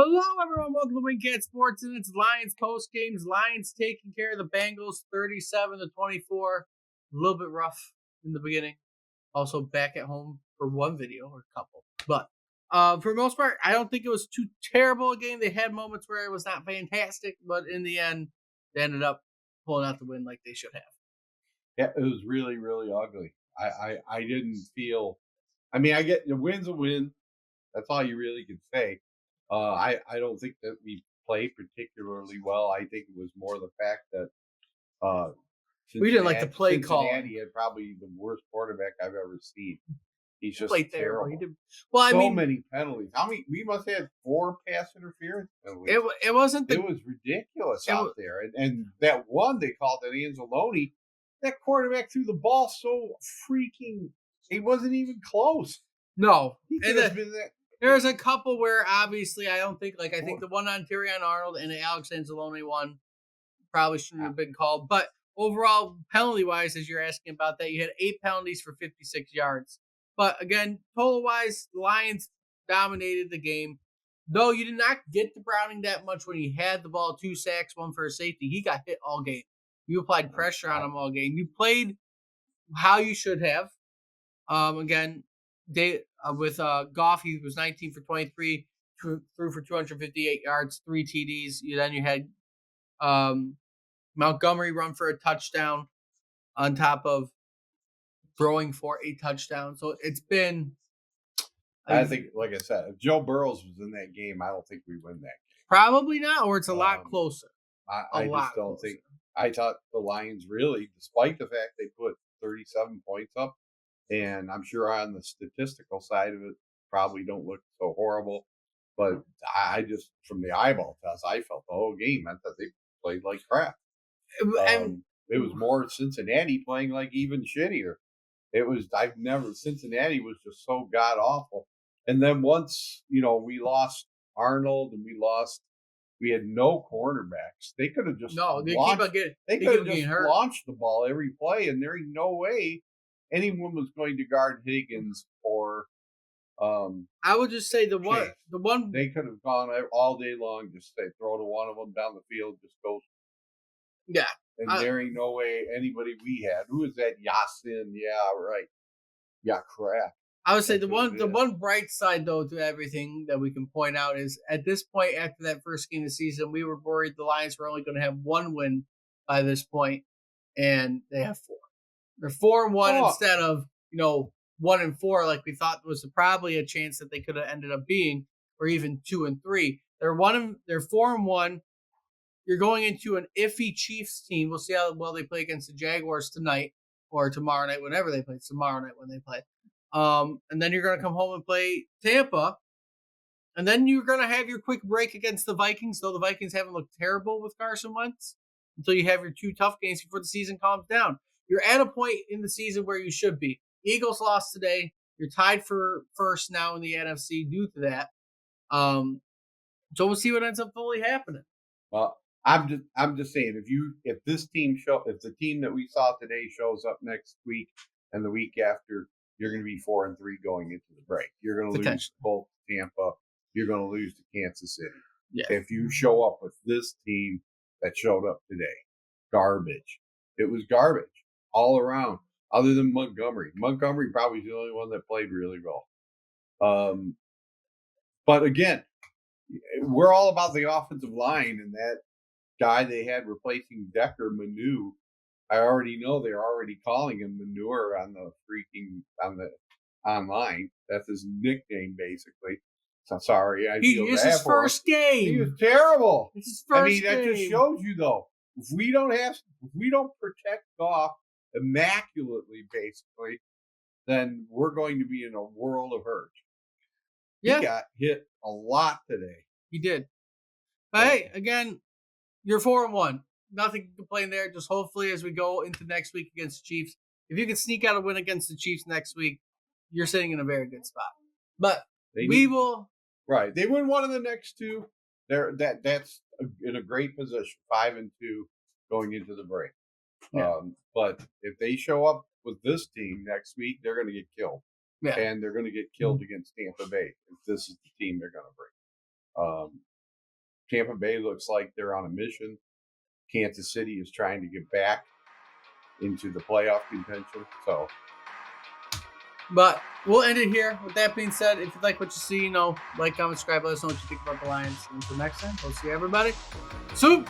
Hello, everyone. Welcome to Wingcat Sports, and it's Lions post games. Lions taking care of the Bengals, 37-24. A little bit rough in the beginning. Also back at home for one video or a couple, but for the most part, I don't think it was too terrible a game. They had moments where it was not fantastic, but in the end, they ended up pulling out the win like they should have. Yeah, it was really, really ugly. I didn't feel. I mean, I get the win's a win. That's all you really can say. I don't think that we played particularly well. I think it was more the fact that We didn't like the play call. Cincinnati had probably the worst quarterback I've ever seen. He's just Played terrible. terrible. He did. Well, I mean, many penalties. How many? We must have had 4 pass interference penalties. it wasn't. It was ridiculous out there. And that one they called it Anzalone. That quarterback threw the ball so freaking. It wasn't even close. No, He could have been that. There's a couple where obviously I don't think I think the one on Tyrion Arnold and the Alex Anzalone one probably shouldn't have been called. But overall, penalty wise, as you're asking about that, you had 8 penalties for 56 yards. But again, total wise, the Lions dominated the game. Though you did not get to Browning that much when he had the ball, 2 sacks, 1 for a safety. He got hit all game. You applied pressure on him all game. You played how you should have. Again, with Goff, he was 19 for 23, threw for 258 yards, 3 TDs. Then you had Montgomery run for a touchdown on top of throwing for a touchdown. So it's been. I think, like I said, if Joe Burrows was in that game, I don't think we win that game. Probably not, or it's a lot closer. I just don't think. I thought the Lions really, despite the fact they put 37 points up, and I'm sure on the statistical side of it, probably don't look so horrible. But I just, from the eyeball test, I felt the whole game meant that they played like crap. It was more Cincinnati playing like even shittier. Cincinnati was just so god awful. And then once, we lost Arnold and we had no cornerbacks. They could have just launched the ball every play, and there ain't no way anyone was going to guard Higgins or. I would just say the one they could have gone all day long, just say throw to one of them down the field, just go. Yeah, and there ain't no way anybody we had. Who is that? Yasin? Yeah, right. Yeah, crap. I would say the one bright side though to everything that we can point out is at this point after that first game of the season, we were worried the Lions were only going to have 1 win by this point, and they have 4. They're 4-1 instead of 1-4 like we thought was probably a chance that they could have ended up being, or even 2-3. They're 4-1. You're going into an iffy Chiefs team. We'll see how well they play against the Jaguars tonight or tomorrow night, whenever they play. It's tomorrow night when they play. And then you're going to come home and play Tampa. And then you're going to have your quick break against the Vikings, though the Vikings haven't looked terrible with Carson Wentz, until you have your 2 tough games before the season calms down. You're at a point in the season where you should be. Eagles lost today. You're tied for first now in the NFC due to that. So we'll see what ends up fully happening. Well, I'm just saying, if the team that we saw today shows up next week and the week after, you're going to be 4-3 going into the break. You're going to lose both Tampa. You're going to lose to Kansas City. Yeah. If you show up with this team that showed up today, garbage. It was garbage all around, other than Montgomery. Montgomery probably is the only one that played really well. But again, we're all about the offensive line, and that guy they had replacing Decker, Manu. I already know they're already calling him Manure on the online. That's his nickname, basically. So sorry, It's his first game. He was terrible. It's his first game. That just shows you, though, if we don't protect Goff immaculately, basically, then we're going to be in a world of hurt. Yeah. He got hit a lot today. He did. But hey, again, you're 4-1. Nothing to complain there. Just hopefully as we go into next week against the Chiefs, if you can sneak out a win against the Chiefs next week, you're sitting in a very good spot. But will. Right. They win one of the next 2. That's in a great position, 5-2 going into the break. Yeah. But if they show up with this team next week, they're going to get killed. Yeah. And they're going to get killed against Tampa Bay if this is the team they're going to bring. Tampa Bay looks like they're on a mission. Kansas City is trying to get back into the playoff contention. So, but we'll end it here. With that being said, if you like what you see, like, comment, subscribe, let us know what you think about the Lions. Until next time, we'll see everybody soon.